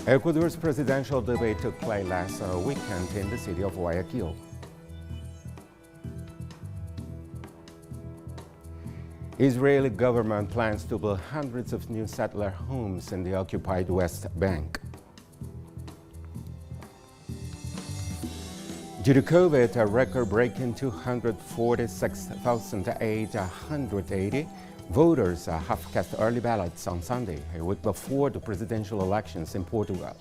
Ecuador's presidential debate took place last weekend in the city of Guayaquil. Israeli government plans to build hundreds of new settler homes in the occupied West Bank. Due to COVID, a record-breaking 246,880 voters have cast early ballots on Sunday, a week before the presidential elections in Portugal.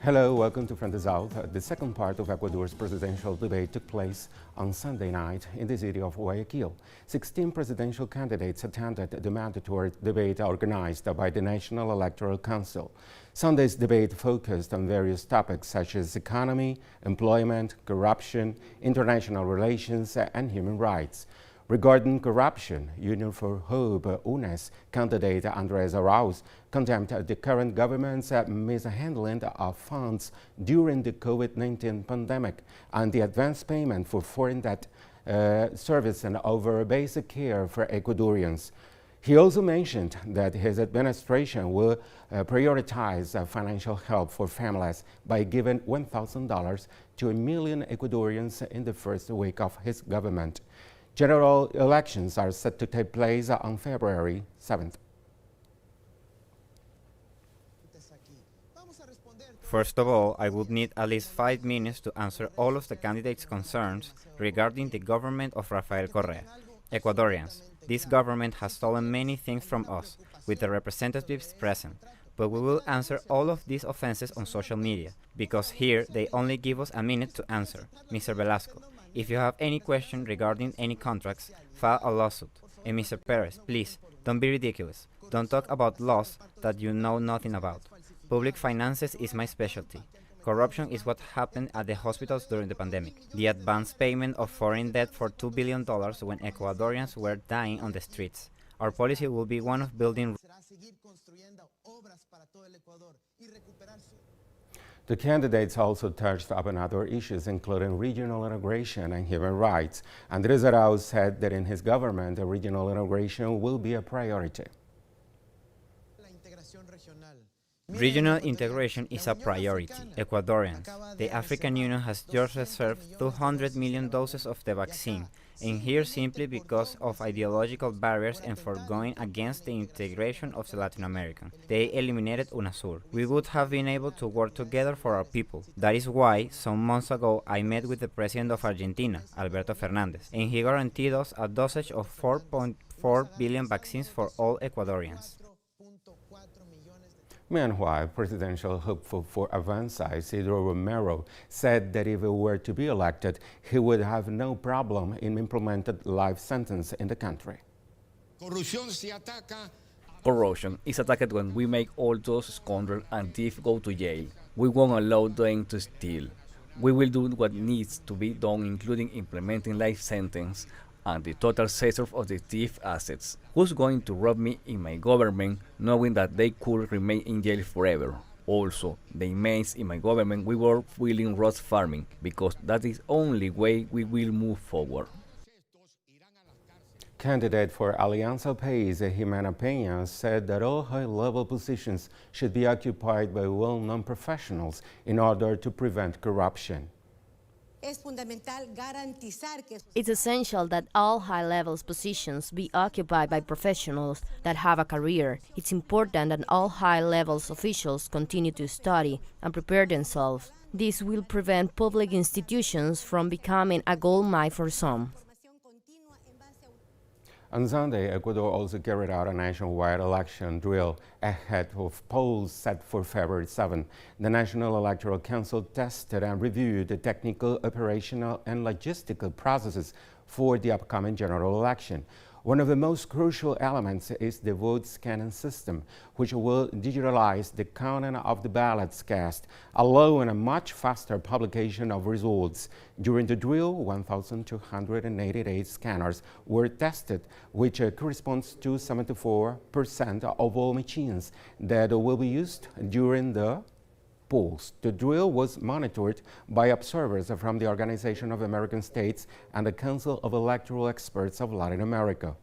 Hello, welcome to From the South. The second part of Ecuador's presidential debate took place on Sunday night in the city of Guayaquil. 16 presidential candidates attended the mandatory debate organized by the National Electoral Council. Sunday's debate focused on various topics such as economy, employment, corruption, international relations, and human rights. Regarding corruption, Union for Hope, UNES candidate Andres Arauz condemned the current government's mishandling of funds during the COVID-19 pandemic and the advance payment for foreign debt service and over basic care for Ecuadorians. He also mentioned that his administration will prioritize financial help for families by giving $1,000 to 1 million Ecuadorians in the first week of his government. General elections are set to take place on February 7th. First of all, I would need at least 5 minutes to answer all of the candidates' concerns regarding the government of Rafael Correa. Ecuadorians, this government has stolen many things from us, with the representatives present, but we will answer all of these offenses on social media, because here they only give us a minute to answer. Mr. Velasco, if you have any question regarding any contracts, file a lawsuit. And Mr. Perez, please, don't be ridiculous. Don't talk about laws that you know nothing about. Public finances is my specialty. Corruption is what happened at the hospitals during the pandemic. The advance payment of foreign debt for $2 billion when Ecuadorians were dying on the streets. Our policy will be one of building. The candidates also touched upon other issues, including regional integration and human rights. Andres Arauz said that in his government, regional integration will be a priority. Regional integration is a priority. Ecuadorians, the African Union has just reserved 200 million doses of the vaccine, and here simply because of ideological barriers and for going against the integration of the Latin American. They eliminated UNASUR. We would have been able to work together for our people. That is why, some months ago, I met with the President of Argentina, Alberto Fernandez, and he guaranteed us a dosage of 4.4 billion vaccines for all Ecuadorians. Meanwhile, presidential hopeful for Avanza, Isidro Romero, said that if he were to be elected, he would have no problem in implementing life sentence in the country. Corruption is attacked when we make all those scoundrels and thieves go to jail. We won't allow them to steal. We will do what needs to be done, including implementing life sentence and the total seizure of the thief assets. Who's going to rob me in my government, knowing that they could remain in jail forever? Also, the inmates in my government, we were willing rot farming, because that is the only way we will move forward. Candidate for Alianza País, Jimena Peña, said that all high-level positions should be occupied by well-known professionals in order to prevent corruption. It's essential that all high-level positions be occupied by professionals that have a career. It's important that all high-level officials continue to study and prepare themselves. This will prevent public institutions from becoming a goldmine for some. On Sunday, Ecuador also carried out a nationwide election drill ahead of polls set for February 7. The National Electoral Council tested and reviewed the technical, operational, and logistical processes for the upcoming general election. One of the most crucial elements is the vote scanning system, which will digitalize the counting of the ballots cast, allowing a much faster publication of results. During the drill, 1,288 scanners were tested, which corresponds to 74% of all machines that will be used during the pools. The drill was monitored by observers from the Organization of American States and the Council of Electoral Experts of Latin America.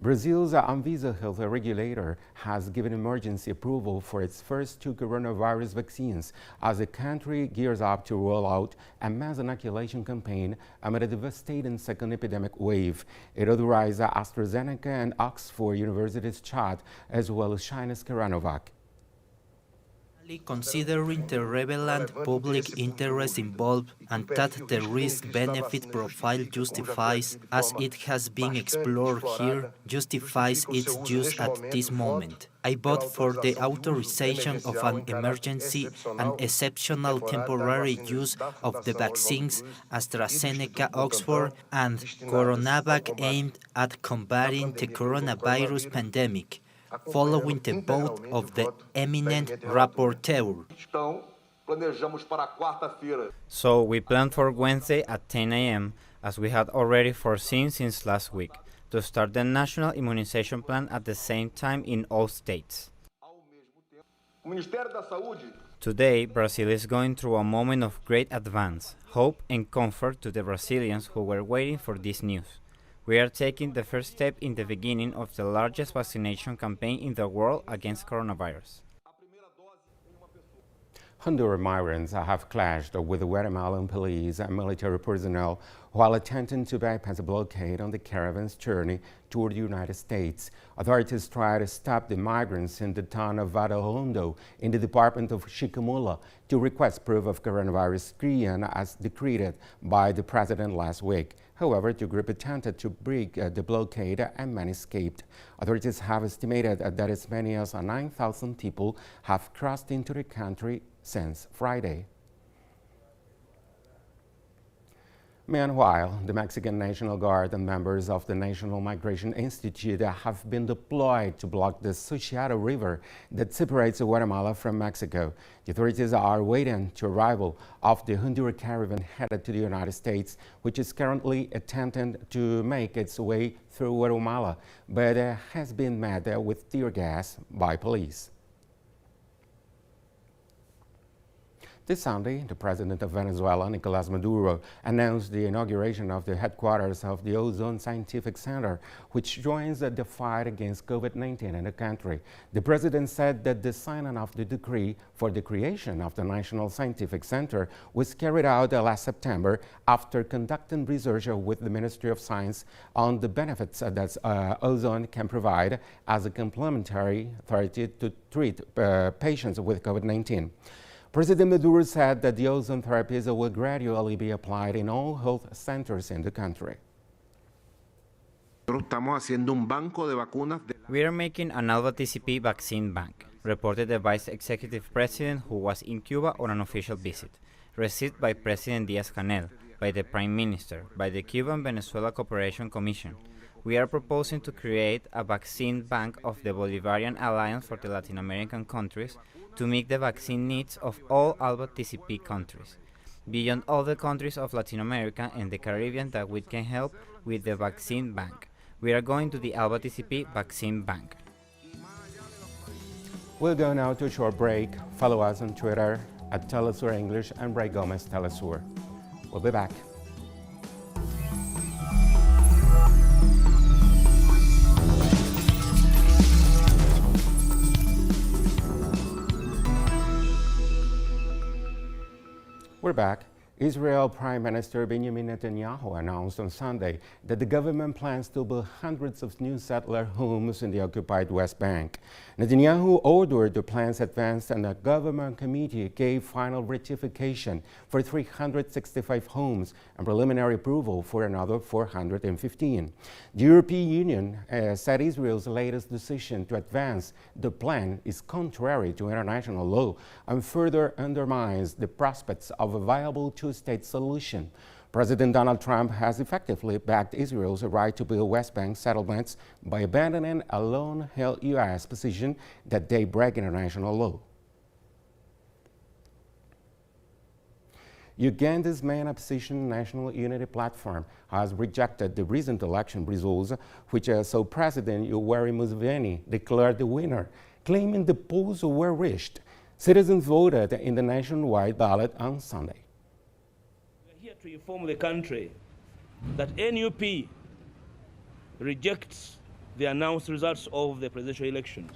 Brazil's Anvisa health regulator has given emergency approval for its first 2 coronavirus vaccines as the country gears up to roll out a mass inoculation campaign amid a devastating second epidemic wave. It authorized AstraZeneca and Oxford University's shot, as well as China's Coronavac. Considering the relevant public interest involved and that the risk-benefit profile justifies, as it has been explored here, justifies its use at this moment. I vote for the authorization of an emergency and exceptional temporary use of the vaccines AstraZeneca, Oxford, and Coronavac aimed at combating the coronavirus pandemic, following the vote of the eminent rapporteur. So we planned for Wednesday at 10 a.m., as we had already foreseen since last week, to start the national immunization plan at the same time in all states. Today, Brazil is going through a moment of great advance, hope and comfort to the Brazilians who were waiting for this news. We are taking the first step in the beginning of the largest vaccination campaign in the world against coronavirus. Honduran migrants have clashed with the Guatemalan police and military personnel while attempting to bypass a blockade on the caravan's journey toward the United States. Authorities tried to stop the migrants in the town of Vadahondo in the department of Chiquimula to request proof of coronavirus screening as decreed by the president last week. However, the group attempted to break the blockade and many escaped. Authorities have estimated that as many as 9,000 people have crossed into the country since Friday. Meanwhile, the Mexican National Guard and members of the National Migration Institute have been deployed to block the Suchiate River that separates Guatemala from Mexico. The authorities are waiting the arrival of the Honduran caravan headed to the United States, which is currently attempting to make its way through Guatemala, but has been met with tear gas by police. This Sunday, the president of Venezuela, Nicolás Maduro, announced the inauguration of the headquarters of the Ozone Scientific Center, which joins the fight against COVID-19 in the country. The president said that the signing of the decree for the creation of the National Scientific Center was carried out last September after conducting research with the Ministry of Science on the benefits that ozone can provide as a complementary therapy to treat patients with COVID-19. President Maduro said that the ozone therapies will gradually be applied in all health centers in the country. We are making an Alba TCP vaccine bank, reported the Vice Executive President, who was in Cuba on an official visit, received by President Díaz-Canel, by the Prime Minister, by the Cuban-Venezuela Cooperation Commission. We are proposing to create a vaccine bank of the Bolivarian Alliance for the Latin American countries to meet the vaccine needs of all Alba TCP countries, beyond all the countries of Latin America and the Caribbean that we can help with the vaccine bank. We are going to the Alba TCP vaccine bank. We'll go now to a short break. Follow us on Twitter at teleSUR English and Ray Gomez teleSUR. We'll be back. We're back. Israel Prime Minister Benjamin Netanyahu announced on Sunday that the government plans to build hundreds of new settler homes in the occupied West Bank. Netanyahu ordered the plans advanced, and a government committee gave final ratification for 365 homes and preliminary approval for another 415. The European Union said Israel's latest decision to advance the plan is contrary to international law and further undermines the prospects of a viable two-state solution. President Donald Trump has effectively backed Israel's right to build West Bank settlements by abandoning a long-held U.S. position that they break international law. Uganda's main opposition National Unity Platform has rejected the recent election results, which saw President Yoweri Museveni declared the winner. claiming the polls were rigged. Citizens voted in the nationwide ballot on Sunday. We are here to inform the country that NUP rejects the announced results of the presidential elections.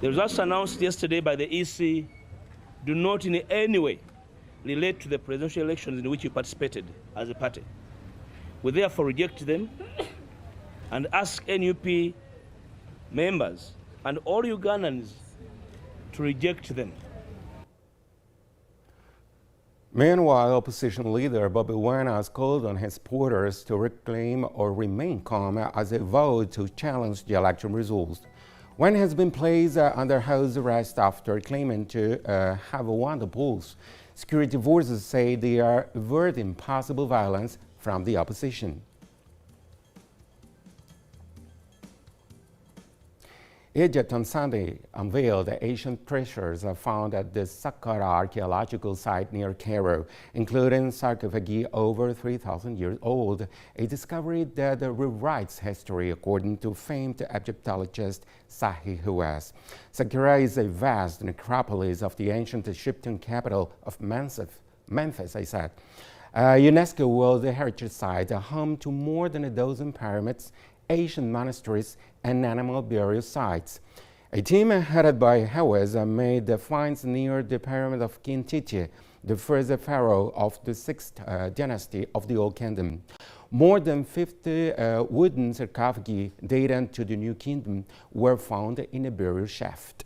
The results announced yesterday by the EC do not in any way relate to the presidential elections in which you participated as a party. We therefore reject them and ask NUP members and all Ugandans to reject them. Meanwhile, opposition leader Bobby Wine has called on his supporters to reclaim or remain calm as they vote to challenge the election results. Wine has been placed under house arrest after claiming to have won the polls. Security forces say they are averting possible violence from the opposition. Egypt on Sunday unveiled the ancient treasures found at the Saqqara archaeological site near Cairo, including sarcophagi over 3,000 years old, a discovery that rewrites history according to famed Egyptologist Sahi Huas. Saqqara is a vast necropolis of the ancient Egyptian capital of Memphis, UNESCO World Heritage Site, home to more than a dozen pyramids, ancient monasteries, and animal burial sites. A team headed by Hawes made the finds near the pyramid of King Titi, the first pharaoh of the 6th dynasty of the Old Kingdom. More than 50 wooden sarcophagi dating to the New Kingdom were found in a burial shaft.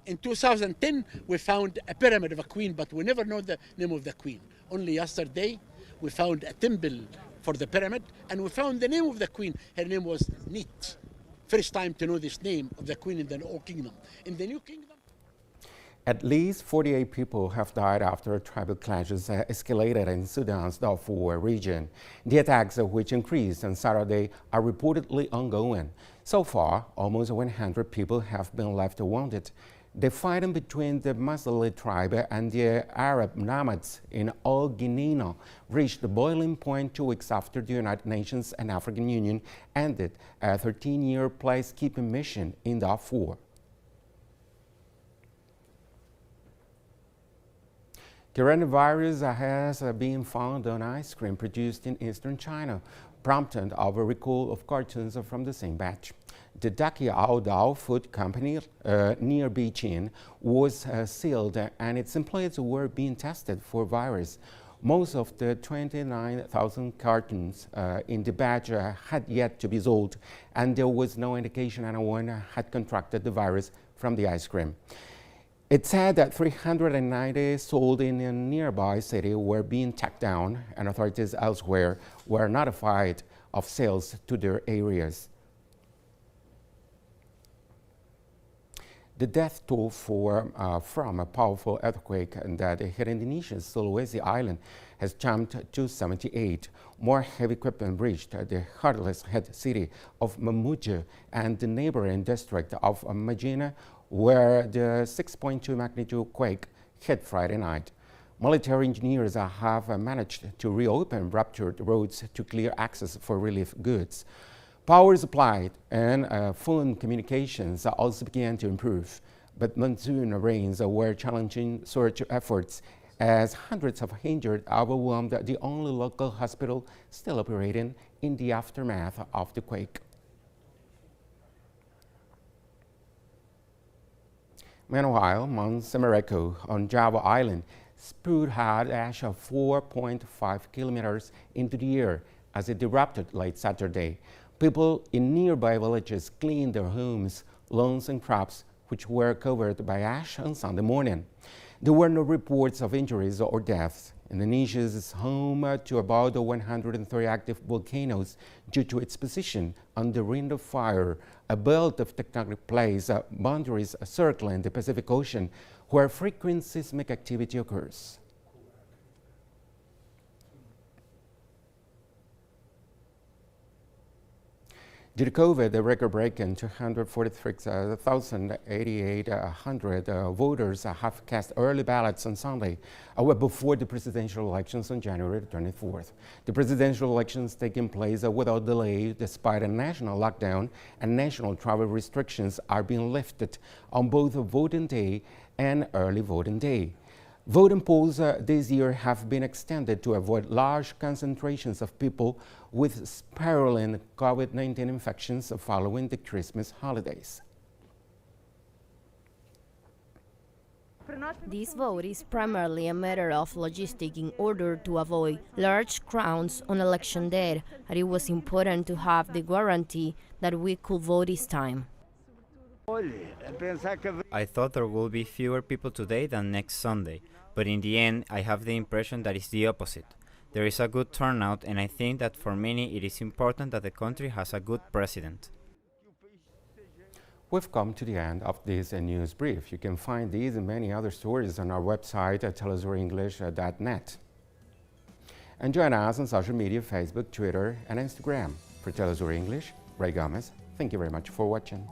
In 2010, we found a pyramid of a queen, but we never know the name of the queen. Only yesterday, we found a temple for the pyramid, and we found the name of the queen. Her name was Nit. First time to know this name of the queen in the Old Kingdom. In the New Kingdom, at least 48 people have died after tribal clashes escalated in Sudan's Darfur region. The attacks, which increased on Saturday, are reportedly ongoing. So far, almost 100 people have been left wounded. The fighting between the Masalli tribe and the Arab nomads in Al Guinea reached the boiling point 2 weeks after the United Nations and African Union ended a 13-year peacekeeping mission in Darfur. Coronavirus has been found on ice cream produced in eastern China, prompting a recall of cartons from the same batch. The Daqiao Food Company near Beijing was sealed and its employees were being tested for virus. Most of the 29,000 cartons in the batch had yet to be sold, and there was no indication anyone had contracted the virus from the ice cream. It said that 390 sold in a nearby city were being tacked down, and authorities elsewhere were notified of sales to their areas. The death toll from a powerful earthquake that hit Indonesia's Sulawesi island has jumped to 78. More heavy equipment reached the heartless hit city of Mamuju and the neighboring district of Majina, where the 6.2 magnitude quake hit Friday night. Military engineers have managed to reopen ruptured roads to clear access for relief goods. Power supply and phone communications also began to improve, but monsoon rains were challenging search efforts as hundreds of injured overwhelmed the only local hospital still operating in the aftermath of the quake. Meanwhile, Mount Semereco on Java Island spewed hot ash of 4.5 kilometers into the air as it erupted late Saturday. People in nearby villages cleaned their homes, lawns, and crops, which were covered by ash on Sunday morning. There were no reports of injuries or deaths. Indonesia is home to about 130 active volcanoes due to its position on the Ring of Fire, a belt of tectonic plates, boundaries circling the Pacific Ocean, where frequent seismic activity occurs. Due to COVID, the record-breaking 243,800 voters have cast early ballots on Sunday, a week before the presidential elections on January 24th. The presidential elections taking place without delay despite a national lockdown, and national travel restrictions are being lifted on both voting day and early voting day. Voting polls this year have been extended to avoid large concentrations of people with spiraling COVID-19 infections following the Christmas holidays. This vote is primarily a matter of logistics in order to avoid large crowds on election day, and it was important to have the guarantee that we could vote this time. I thought there will be fewer people today than next Sunday, but in the end I have the impression that it's the opposite. There is a good turnout, and I think that for many it is important that the country has a good president. We've come to the end of this news brief. You can find these and many other stories on our website at telesurenglish.net. And join us on social media, Facebook, Twitter, and Instagram. For Telesur English, Ray Gomez, thank you very much for watching.